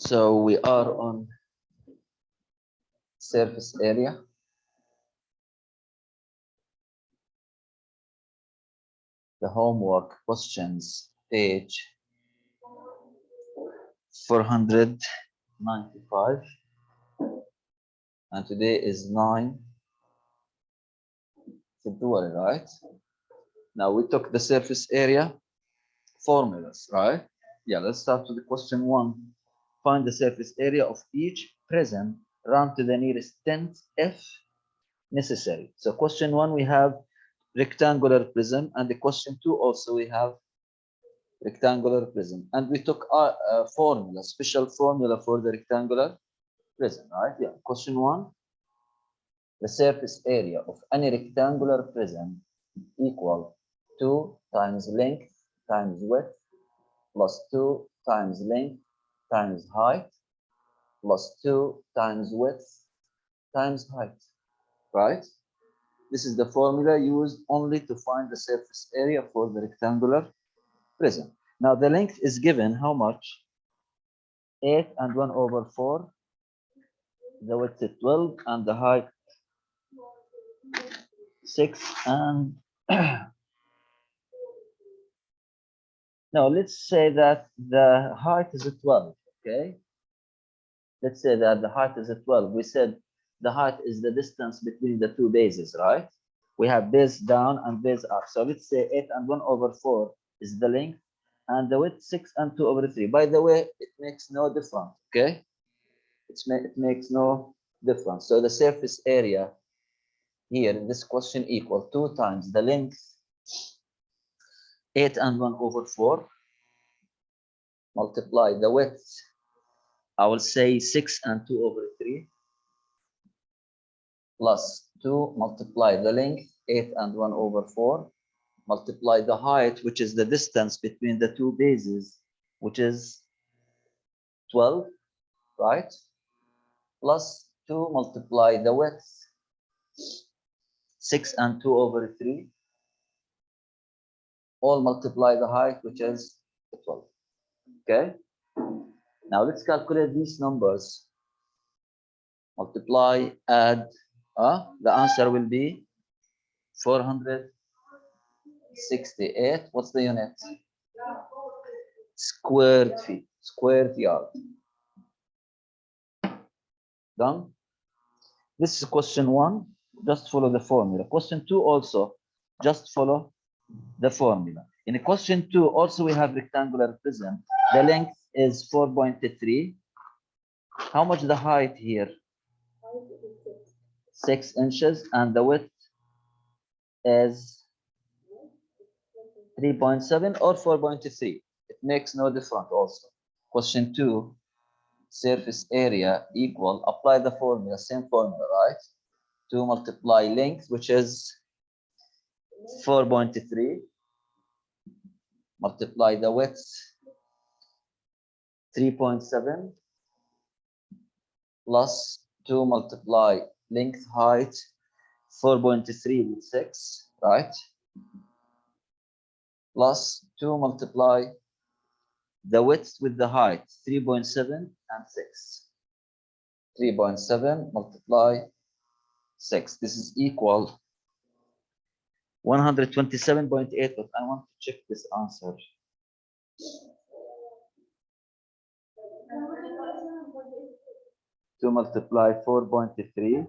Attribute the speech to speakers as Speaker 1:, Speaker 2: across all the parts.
Speaker 1: So we are on surface area. The homework questions, page 495. And today is 9 February, right? Now we took the surface area formulas, right? Yeah, let's start with the question 1. Find the surface area of each prism, round to the nearest tenth if necessary. So question 1 we have rectangular prism, and the question 2 also we have rectangular prism, and we took our formula, special formula for the rectangular prism, right? Yeah. Question 1: the surface area of any rectangular prism equal 2 times length times width plus 2 times length times height plus 2 times width times height, right? This is the formula used only to find the surface area for the rectangular prism. Now the length is given how much? 8 and 1 over 4. The width is 12 and the height 6 and now let's say that the height is 12. Okay, let's say that the height is 12. We said the height is the distance between the two bases, right? We have base down and base up. So let's say 8 and 1 over 4 is the length, and the width 6 and 2 over 3. By the way, it makes no difference. Okay, it makes no difference. So the surface area here in this question equal 2 times the length 8 and 1 over 4 multiply the width, I will say 6 and 2 over 3 plus 2 multiply the length 8 and 1 over 4 multiply the height, which is the distance between the two bases, which is 12, right? Plus 2 multiply the width 6 and 2 over 3 all multiply the height, which is 12. Okay, now let's calculate these numbers. Multiply, add, the answer will be 468. What's the unit? Squared feet, squared yard. Done. This is question 1. Just follow the formula. Question 2 also, just follow the formula. In question 2 also we have rectangular prism. The length is 4.3. How much the height here? 6 inches, and the width is 3.7 or 4.3. It makes no difference also. Question 2, surface area equal, apply the formula, same formula, right? 2 multiply length, which is 4.3, multiply the width, 3.7, plus 2 multiply length height, 4.3 with 6, right? Plus 2 multiply the width with the height, 3.7 and 6. 3.7 multiply 6. This is equal 127.8, but I want to check this answer. To multiply 4.3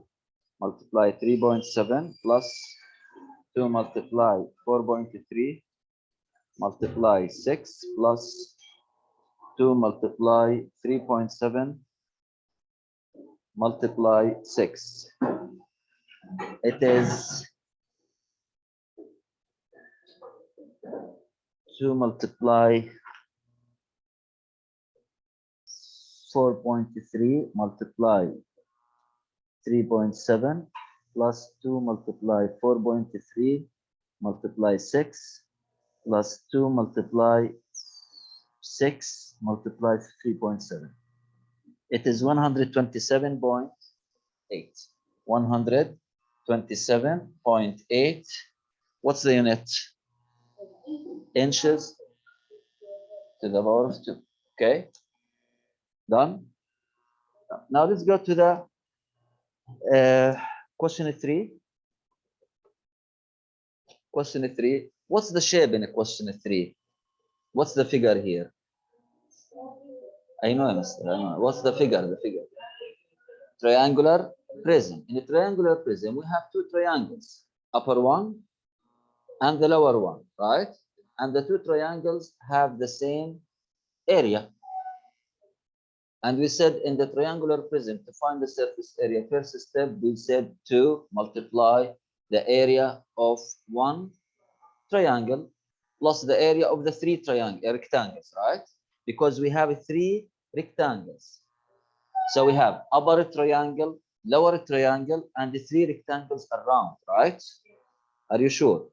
Speaker 1: multiply 3.7 plus 2 multiply 4.3 multiply 6 plus 2 multiply 3.7 multiply 6. It is 2 multiply 4.3 multiply 3.7 plus 2 multiply 4.3 multiply 6 plus 2 multiply 6 multiply 3.7. It is 127.8. 127.8. What's the unit? Inches to the power of 2. Okay. Done. Now let's go to the question 3. Question 3. What's the shape in question 3? What's the figure here? I know, Mr. I know. What's the figure? The figure. Triangular prism. In a triangular prism, we have two triangles, upper one and the lower one, right? And the two triangles have the same area. And we said in the triangular prism, to find the surface area, first step, we said to multiply the area of one triangle plus the area of the three rectangles, right? Because we have three rectangles. So we have upper triangle, lower triangle, and the three rectangles around, right? Are you sure?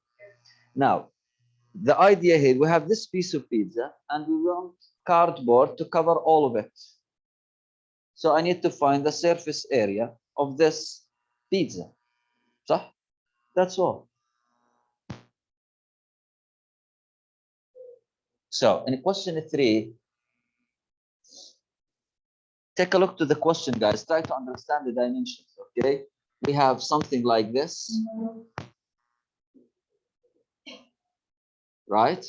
Speaker 1: Now, the idea here, we have this piece of pizza and we want cardboard to cover all of it. So I need to find the surface area of this pizza. So that's all. So in question 3, take a look to the question, guys. Try to understand the dimensions, okay? We have something like this, right?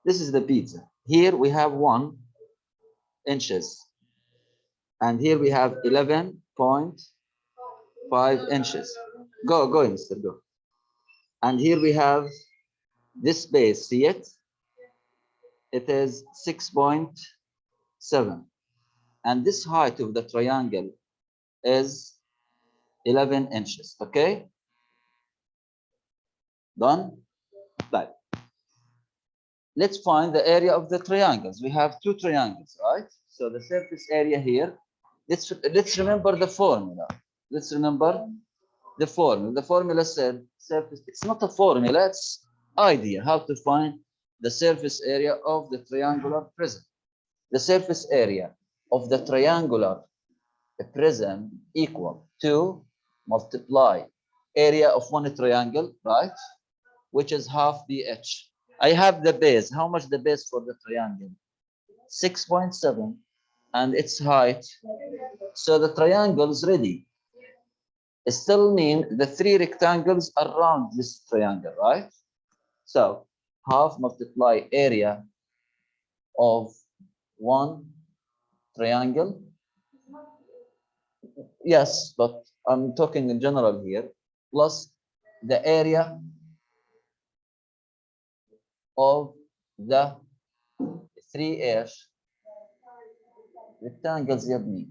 Speaker 1: This is the pizza. Here we have 1 inches. And here we have 11.5 inches. Go, Mr. Go. And here we have this base, see it? It is 6.7. And this height of the triangle is 11 inches, okay? Done? Right. Let's find the area of the triangles. We have two triangles, right? So the surface area here, let's remember the formula. Let's remember the formula. The formula said surface, it's not a formula, it's idea how to find the surface area of the triangular prism. The surface area of the triangular prism equal to multiply area of one triangle, right? Which is half BH. I have the base. How much the base for the triangle? 6.7 and its height. So the triangle is ready. It still mean the three rectangles around this triangle, right? So half multiply area of one triangle. Yes, but I'm talking in general here. Plus the area of the 3 rectangles يا ابني.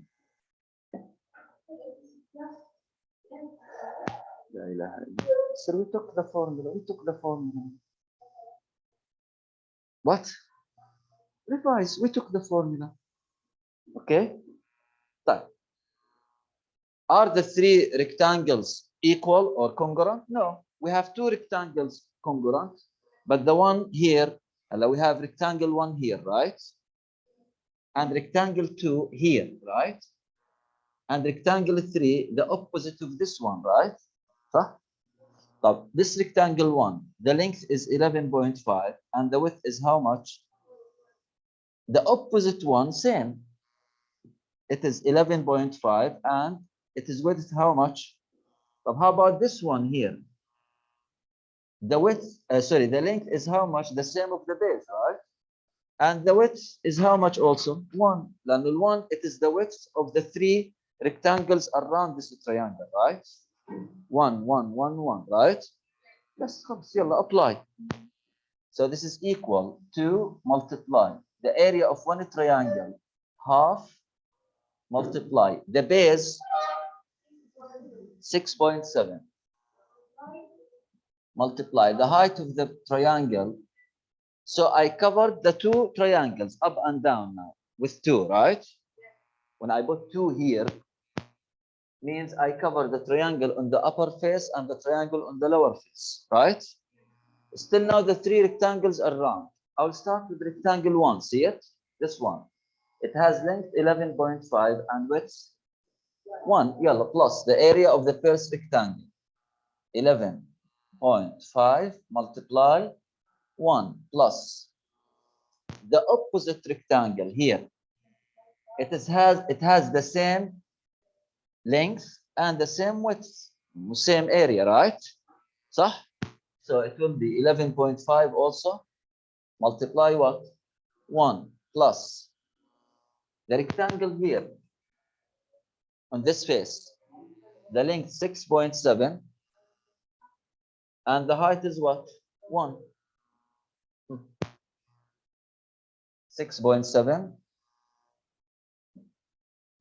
Speaker 1: لا إله إلا الله. So we took the formula. What? Revise. We took the formula. Okay. طيب. Are the three rectangles equal or congruent? No. We have two rectangles congruent, but the one here, we have rectangle 1 here, right? And rectangle 2 here, right? And rectangle 3, the opposite of this one, right? So, this rectangle 1, the length is 11.5 and the width is how much? The opposite one, same. It is 11.5 and it is width how much? So how about this one here? The width, the length is how much? The same of the base, right? And the width is how much also? 1. لأن 1, it is the width of the three rectangles around this triangle, right? 1, 1, 1, 1, right? Let's apply. So this is equal to multiply the area of one triangle, half multiply the base 6.7 multiply the height of the triangle. So I covered the two triangles up and down now with 2, right? When I put 2 here, means I cover the triangle on the upper face and the triangle on the lower face, right? Still now the three rectangles are round. I'll start with rectangle 1. See it? This one. It has length 11.5 and width 1. Yalla, plus the area of the first rectangle. 11.5 multiply 1 plus the opposite rectangle here. it has the same length and the same width, same area, right? صح? So it will be 11.5 also multiply what? 1 plus the rectangle here on this face, the length 6.7 and the height is what? 1. 6.7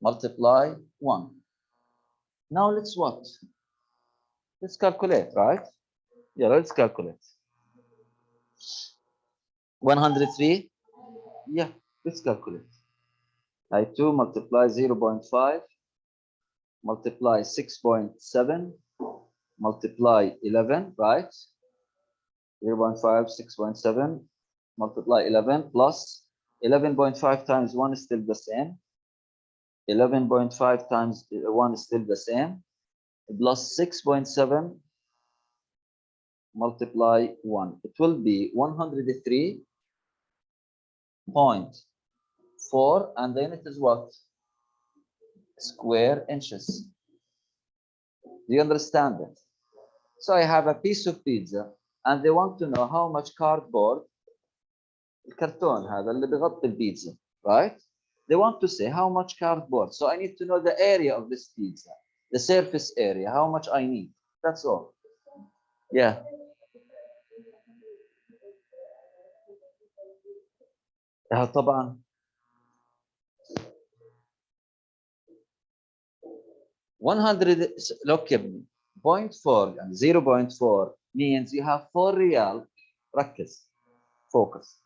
Speaker 1: multiply 1. Now let's what? Let's calculate, right? Yeah, let's calculate. 103. Yeah, let's calculate. I2 multiply 0.5 multiply 6.7 multiply 11, right? 0.5, 6.7 multiply 11 plus 11.5 times 1 is still the same. 11.5 times 1 is still the same. Plus 6.7 multiply 1. It will be 103.4 and the unit is what? Square inches. Do you understand it? So I have a piece of pizza and they want to know how much cardboard الكرتون هذا اللي بيغطي البيتزا, right? They want to say how much cardboard. So I need to know the area of this pizza, the surface area, how much I need. That's all. Yeah. طبعا 100 look at me 0.4 and 0.4 means you have 4 real. ركز, focus.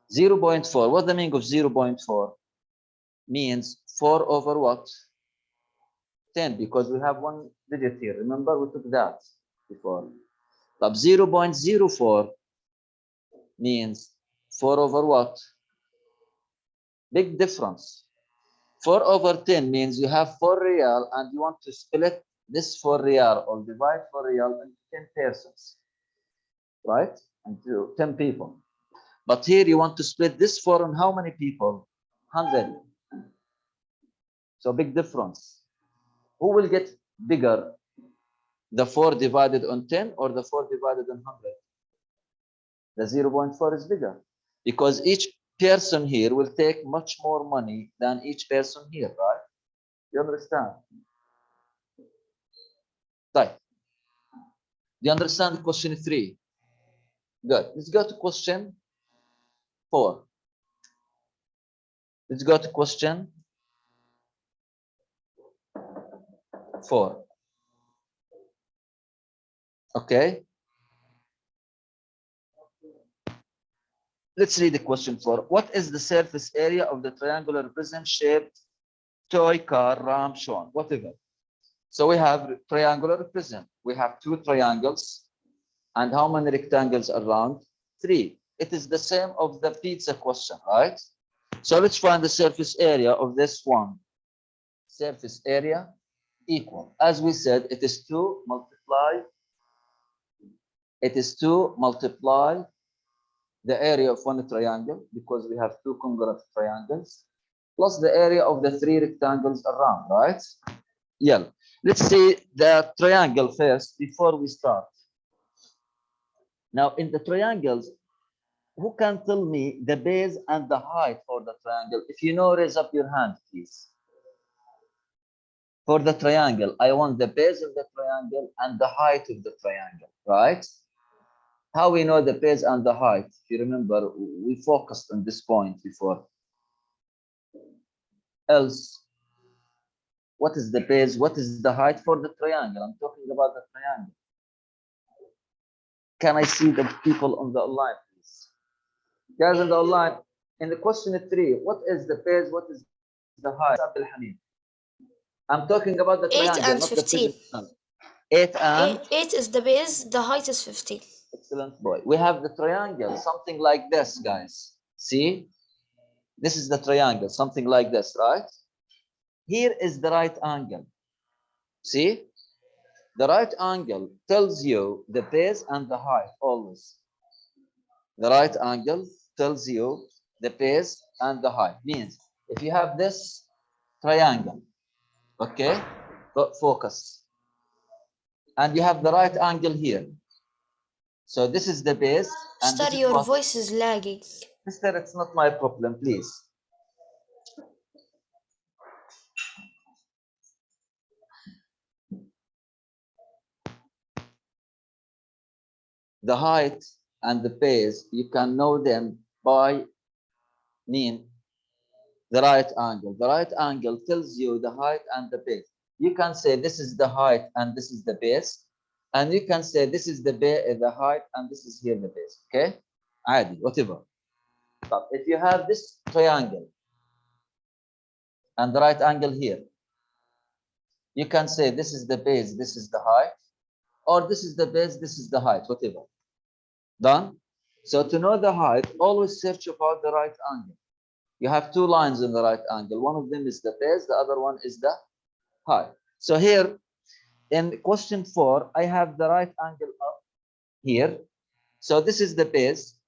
Speaker 1: 0.4, what's the meaning of 0.4? Means 4 over what? 10, because we have one digit here. Remember we took that before. But 0.04 means 4 over what? Big difference. 4 over 10 means you have 4 real and you want to split this 4 real or divide 4 real into 10 persons, right? Into 10 people. But here you want to split this 4 on how many people? 100. So big difference. Who will get bigger? The 4 divided on 10 or the 4 divided on 100? The 0.4 is bigger because each person here will take much more money than each person here, right? You understand? Right. Do you understand question 3? Good. Let's go to question 4. Let's go to question 4. Okay. Let's read the question 4. What is the surface area of the triangular prism-shaped toy car ram shown? Whatever. So we have triangular prism. We have 2 triangles. And how many rectangles around? 3. It is the same of the pizza question, right? So let's find the surface area of this one. Surface area equal. As we said, it is 2 multiply. It is 2 multiply the area of one triangle because we have 2 congruent triangles plus the area of the 3 rectangles around, right? Yeah. Let's see the triangle first before we start. Now in the triangles, who can tell me the base and the height for the triangle? If you know, raise up your hand, please. For the triangle, I want the base of the triangle and the height of the triangle, right? How we know the base and the height? If you remember, we focused on this point before. Else, what is the base? What is the height for the triangle? I'm talking about the triangle. Can I see the people on the online, please? Guys on the online, in the question 3, what is the base? What is the height? I'm talking about the
Speaker 2: 8
Speaker 1: triangle,
Speaker 2: and
Speaker 1: not
Speaker 2: 15.
Speaker 1: the prism. 8 and
Speaker 2: 8 is the base, the height is 15.
Speaker 1: excellent boy. We have the triangle, something like this, guys. See? This is the triangle, something like this, right? Here is the right angle. See? The right angle tells you the base and the height always. The right angle tells you the base and the height. Means If you have this triangle, okay, got focus, and you have the right angle here. So this is the base, and this
Speaker 2: Study,
Speaker 1: is
Speaker 2: your
Speaker 1: what?
Speaker 2: voice is lagging.
Speaker 1: Mister, it's not my problem, please. The height and the base, you can know them by mean the right angle. The right angle tells you the height and the base. You can say this is the height and this is the base, and you can say this is the height and this is here the base. Okay, عادي, whatever. But if you have this triangle and the right angle here, you can say this is the base, this is the height, or this is the base, this is the height, whatever. Done? So to know the height, always search about the right angle. You have two lines in the right angle. One of them is the base, the other one is the height. So here in question 4, I have the right angle up here. So this is the base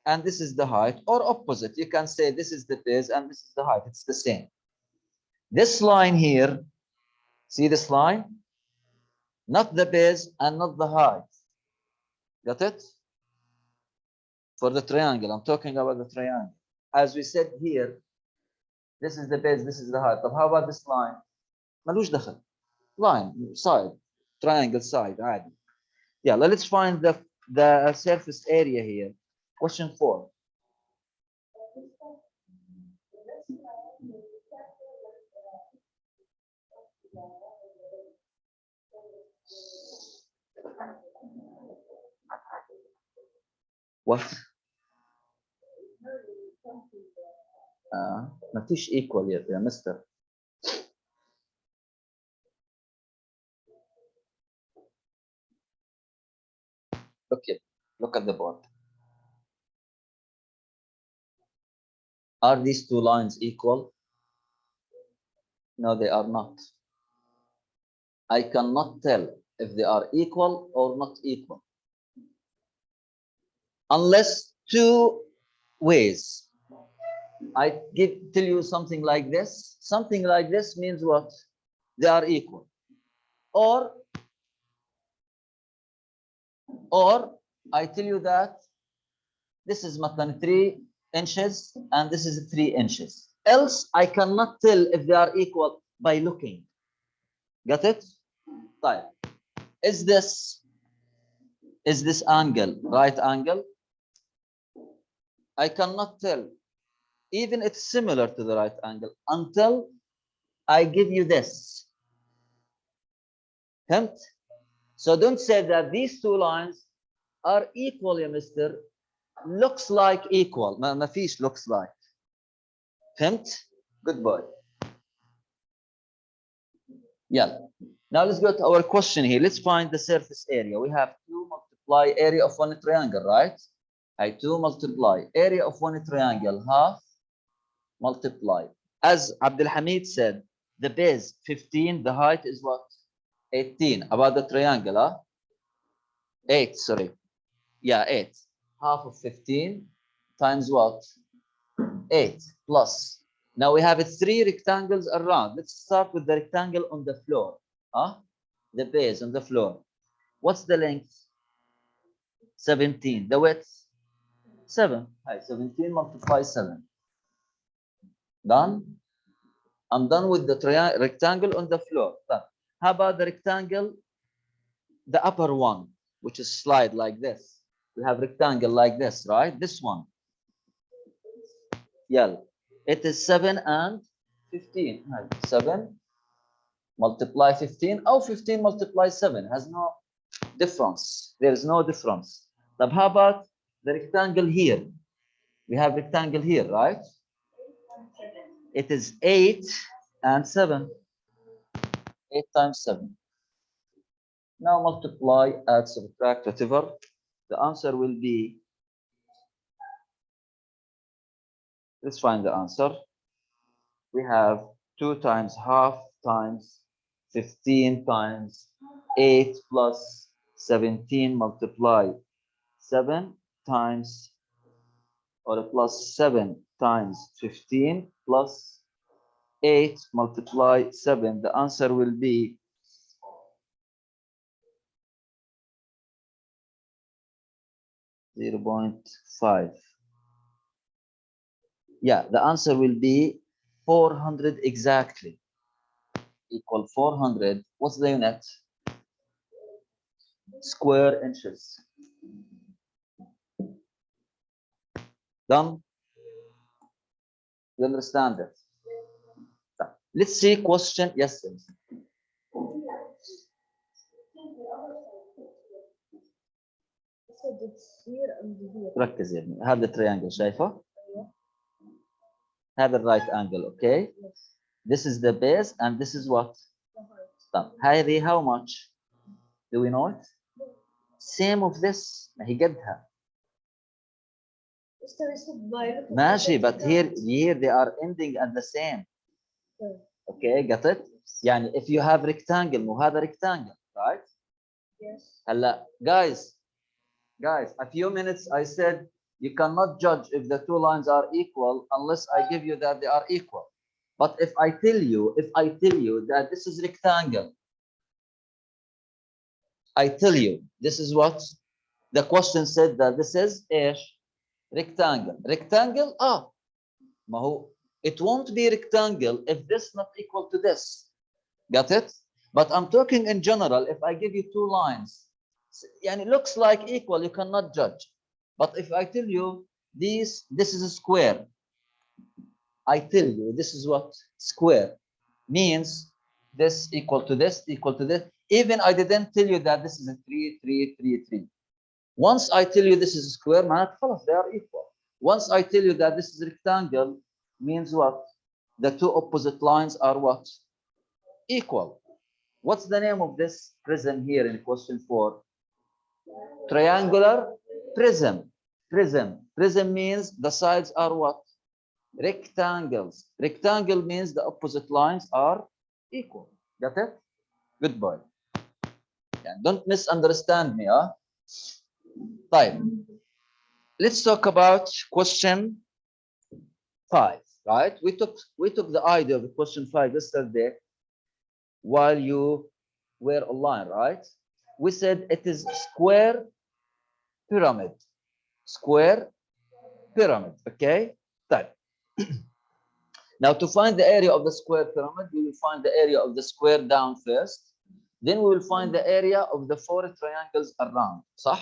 Speaker 1: and this is the height, or opposite. You can say this is the base and this is the height. It's the same. This line here, see this line? Not the base and not the height. Got it? For the triangle, I'm talking about the triangle. As we said here, this is the base, this is the height. But how about this line? ملوش دخل. Line, side, triangle side, عادي. Yeah, let's find the surface area here. Question 4. What? ما فيش equal yet, يا mister. Okay, look at the board. Are these two lines equal? No, they are not. I cannot tell if they are equal or not equal. Unless two ways. I tell you something like this. Something like this means what? They are equal. Or I tell you that this is مثلا 3 inches and this is 3 inches. Else I cannot tell if they are equal by looking. Got it? طيب. Is this angle right angle? I cannot tell. Even it's similar to the right angle until I give you this. فهمت? So don't say that these two lines are equal, يا mister. Looks like equal. ما فيش looks like. فهمت? Good boy. Yeah. Now let's go to our question here. Let's find the surface area. We have 2 multiply area of one triangle, right? I 2 multiply area of one triangle, half multiply. As Abdul Hamid said, the base 15, the height is what? 18. About the triangle, huh? 8, sorry. Yeah, 8. Half of 15 times what? 8 plus. Now we have 3 rectangles around. Let's start with the rectangle on the floor. Huh? The base on the floor. What's the length? 17. The width? 7. Hi, 17 multiply 7. Done? I'm done with the rectangle on the floor. Done. How about the rectangle, the upper one, which is slide like this? We have rectangle like this, right? This one. Yeah. It is 7 and 15. 7 multiply 15. Oh, 15 multiply 7 has no difference. There is no difference. But how about the rectangle here? We have rectangle here, right? It is 8 and 7. 8 times 7. Now multiply, add, subtract, whatever. The answer will be, let's find the answer. We have 2 times half times 15 times 8 plus 17 multiply 7 times, or plus 7 times 15 plus 8 multiply 7. The answer will be 0.5. Yeah, the answer will be 400 exactly. Equal 400. What's the unit? Square inches. Done? You understand it? Let's see question. Yes, sir. ركز يا ابني. هذا التريانجل شايفه؟ هذا الرايت انجل. اوكي. This is the base and this is what? طب هذه how much? Do we know it? Same of this. ما هي قدها. ماشي, but here they are ending at the same. Okay, got it? يعني if you have rectangle مو هذا rectangle, right? Yes. هلا guys, a few minutes I said you cannot judge if the two lines are equal unless I give you that they are equal. But if I tell you that this is rectangle, I tell you this is what the question said, that this is ايش؟ rectangle. Rectangle ما هو it won't be rectangle if this not equal to this. Got it? But I'm talking in general. If I give you two lines, and it looks like equal, you cannot judge. But if I tell you this is a square, I tell you this is what square means, this equal to this, equal to this. Even I didn't tell you that this is a 3, 3, 3, 3. Once I tell you this is a square, معناته خلاص they are equal. Once I tell you that this is rectangle, means what? The two opposite lines are what? Equal. What's the name of this prism here in question 4? Triangular prism. Prism means the sides are what? Rectangles. Rectangle means the opposite lines are equal. Got it? Good boy. Yeah, don't misunderstand me, huh? طيب. Let's talk about question 5, right? We took the idea of the question 5 yesterday while you were online, right? We said it is square pyramid. Square pyramid, okay? طيب. Now to find the area of the square pyramid, we will find the area of the square down first. Then we will find the area of the 4 triangles around. صح?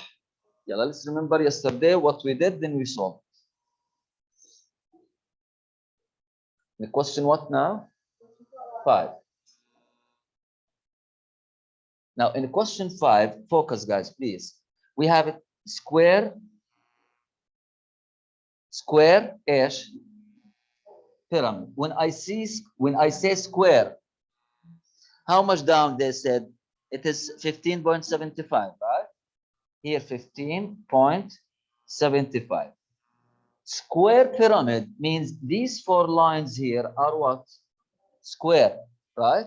Speaker 1: Yeah, let's remember yesterday what we did, then we solved. The question what now? 5. Now in question 5, focus guys, please. We have a square ish pyramid. When I say square, how much down they said? It is 15.75, right? Here 15.75. Square pyramid means these 4 lines here are what? Square, right?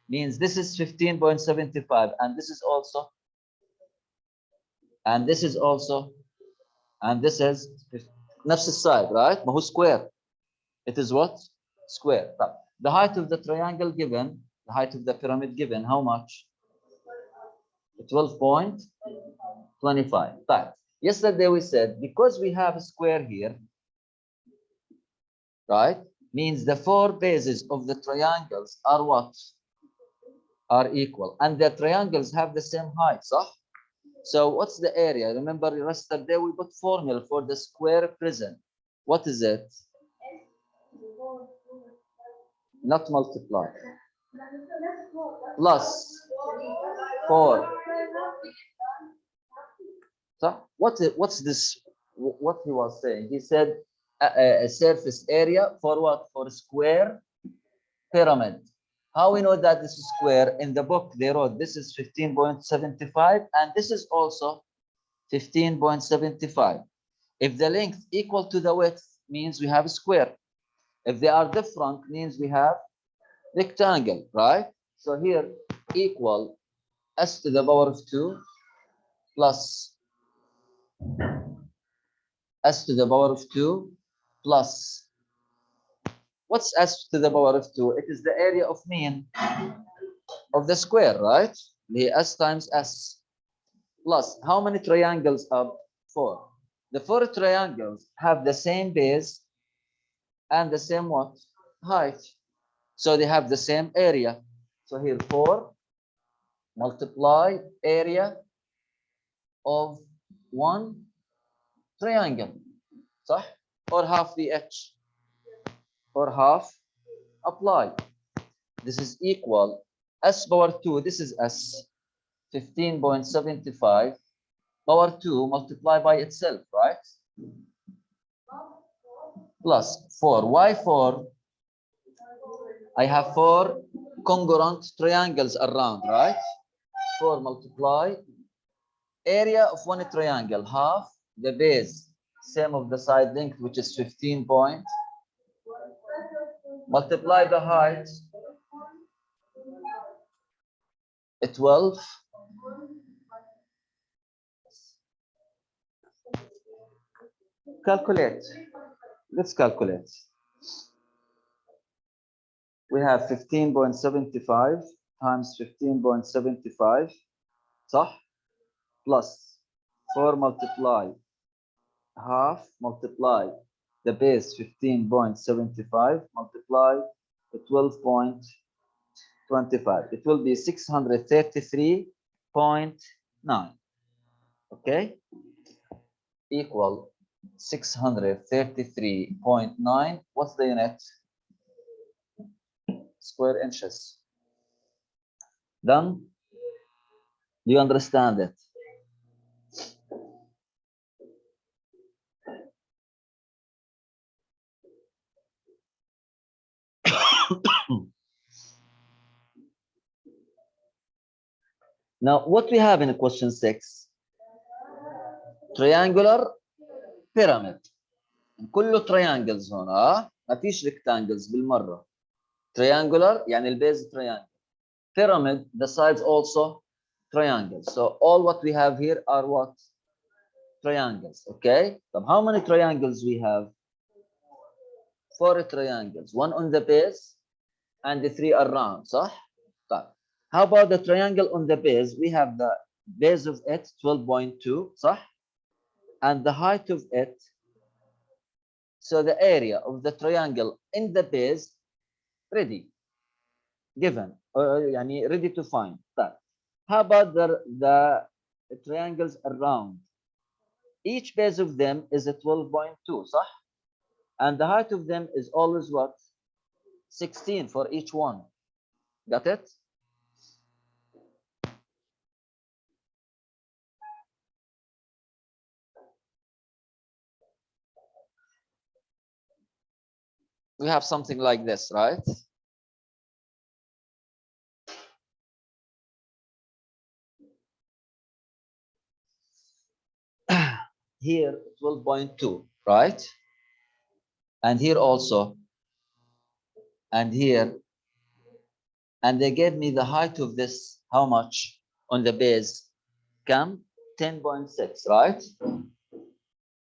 Speaker 1: Means this is 15.75 and this is also, and this is also, and this is نفس السide, right? ما هو square. It is what? Square. The height of the triangle given, the height of the pyramid given, how much? 12.25. Yesterday we said because we have a square here, right? Means the 4 bases of the triangles are what? Are equal. And the triangles have the same height, صح? So what's the area? Remember yesterday we put formula for the square prism. What is it? Not multiply. Plus 4. So what's this? What he was saying? He said a surface area for what? For a square pyramid. How we know that this is square? In the book they wrote this is 15.75 and this is also 15.75. If the length equal to the width means we have a square. If they are different means we have rectangle, right? So here equal s to the power of 2 plus s to the power of 2 plus What's s to the power of 2? It is the area of mean of the square, right? The s times s plus how many triangles are 4? The 4 triangles have the same base and the same what? Height. So they have the same area. So here 4 multiply area of one triangle. صح? Or half the h. Or half apply. This is equal s power 2. This is s 15.75 power 2 multiplied by itself, right? Plus 4. Why 4? I have 4 congruent triangles around, right? 4 multiply area of one triangle, half the base, same of the side length, which is 15 point, multiply the height, 12. Calculate. Let's calculate. We have 15.75 times 15.75, صح? Plus 4 multiply half multiply the base 15.75 multiply the 12.25. It will be 633.9. Okay? Equal 633.9. What's the unit? Square inches. Done? Do you understand it? Now, what we have in question 6? Triangular pyramid. كله triangles هنا، ما فيش rectangles بالمرة. Triangular يعني البيز triangle. Pyramid, the sides also triangles. So all what we have here are what? Triangles. Okay. So how many triangles we have? 4 triangles. 1 on the base and the 3 around. صح? طيب. How about the triangle on the base? We have the base of it 12.2. صح? And the height of it. So the area of the triangle in the base ready. Given. يعني ready to find. طيب. How about the triangles around? Each base of them is a 12.2, صح? And the height of them is always what? 16 for each one. Got it? We have something like this, right? Here 12.2, right? And here also, and here, and they gave me the height of this, how much on the base? Come 10.6, right?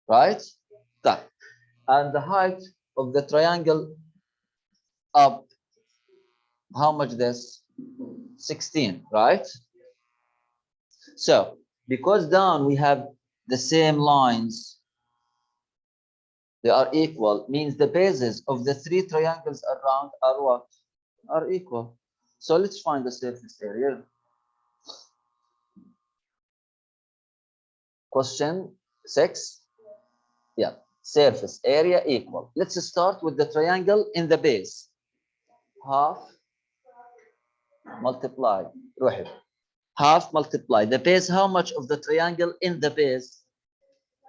Speaker 1: Right? That. And the height of the triangle up, how much this? 16, right? So because down we have the same lines, they are equal, means the bases of the 3 triangles around are what? Are equal. So let's find the surface area. Question 6. Yeah, surface area equal. Let's start with the triangle in the base. Half multiply. روحي. Half multiply. The base, how much of the triangle in the base?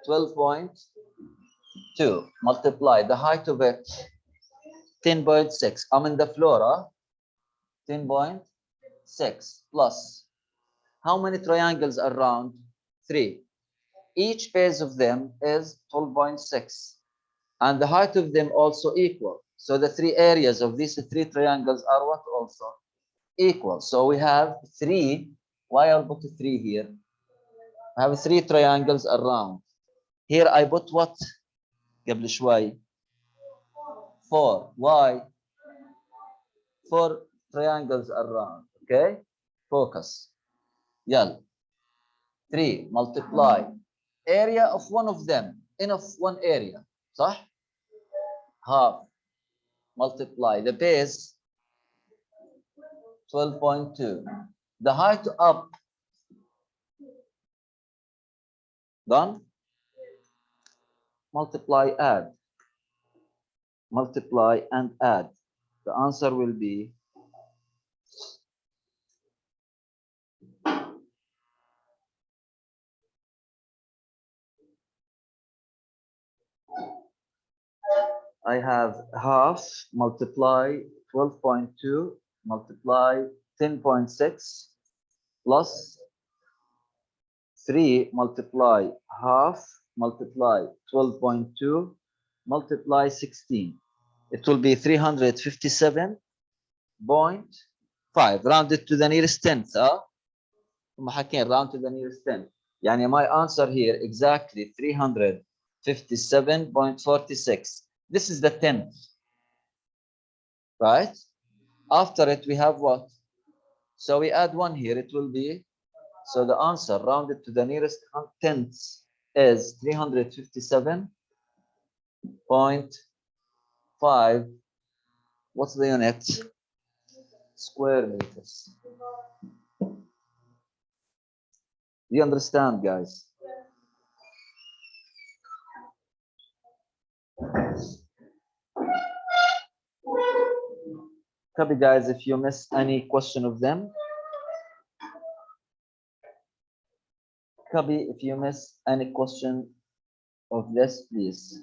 Speaker 1: 12.2. Multiply the height of it. 10.6. I'm in the floor, huh? 10.6 plus. How many triangles around? 3. Each base of them is 12.6. And the height of them also equal. So the 3 areas of these 3 triangles are what also? Equal. So we have 3. Why I'll put 3 here? I have 3 triangles around. Here I put what? قبل شوي. 4. Why? 4 triangles around. Okay? Focus. Yell. 3 multiply area of one of them in of one area. صح? Half multiply the base 12.2. The height up. Done? Multiply, add. Multiply and add. The answer will be I have half multiply 12.2 multiply 10.6 plus 3 multiply half multiply 12.2 multiply 16. It will be 357.5 rounded to the nearest tenth. هم حاكين round to the nearest tenth. يعني my answer here exactly 357.46. This is the tenth. Right? After it we have what? So we add 1 here. It will be, so the answer rounded to the nearest tenths is 357.5. What's the unit? Square meters. Do you understand, guys? Copy, guys, if you miss any question of them. Copy, if you miss any question of this, please.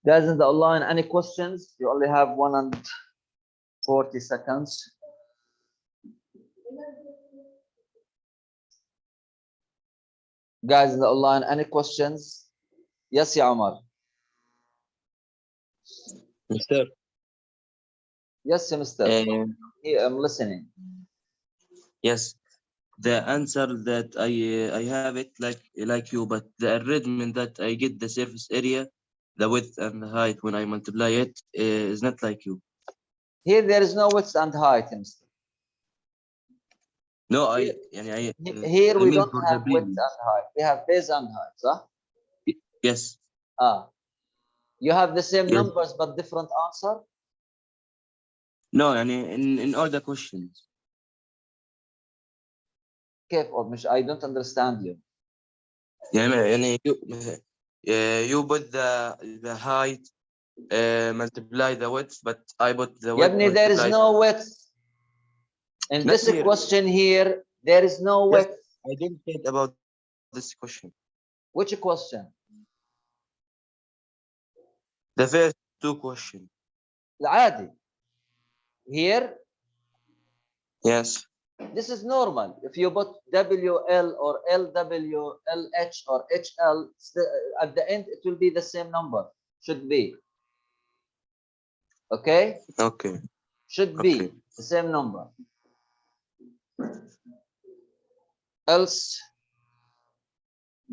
Speaker 1: Guys in the online, any questions? You only have 1 and 40 seconds. Guys in the online, any questions? Yes, ya Omar.
Speaker 3: Mister.
Speaker 1: Yes, Mr. Here, I'm listening.
Speaker 3: Yes, the answer that I have it like you, but the arrangement that I get the surface area, the width and the height when I multiply it is not like you.
Speaker 1: Here there is no width and height, Mr.
Speaker 3: No,
Speaker 1: Here
Speaker 3: I
Speaker 1: we
Speaker 3: mean
Speaker 1: don't
Speaker 3: for
Speaker 1: have
Speaker 3: the
Speaker 1: width
Speaker 3: previous.
Speaker 1: and height. We have base and height, huh?
Speaker 3: Yes.
Speaker 1: You have the same
Speaker 3: Yes.
Speaker 1: numbers but different answer?
Speaker 3: No, in all the questions.
Speaker 1: I don't understand you.
Speaker 3: You put the height multiply the width, but I put the width.
Speaker 1: Yabni, there is no width. In
Speaker 3: Not
Speaker 1: this
Speaker 3: here.
Speaker 1: question here, there is no width.
Speaker 3: I didn't think about this question.
Speaker 1: Which question?
Speaker 3: The first 2 questions.
Speaker 1: العادي. Here,
Speaker 3: Yes.
Speaker 1: this is normal. If you put WL or LW, LH or HL, at the end it will be the same number. Should be. Okay?
Speaker 3: Okay.
Speaker 1: Should be the same number. Else,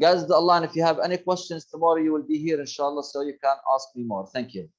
Speaker 1: guys, Allah, if you have any questions tomorrow, you will be here, inshallah, so you can ask me more. Thank you.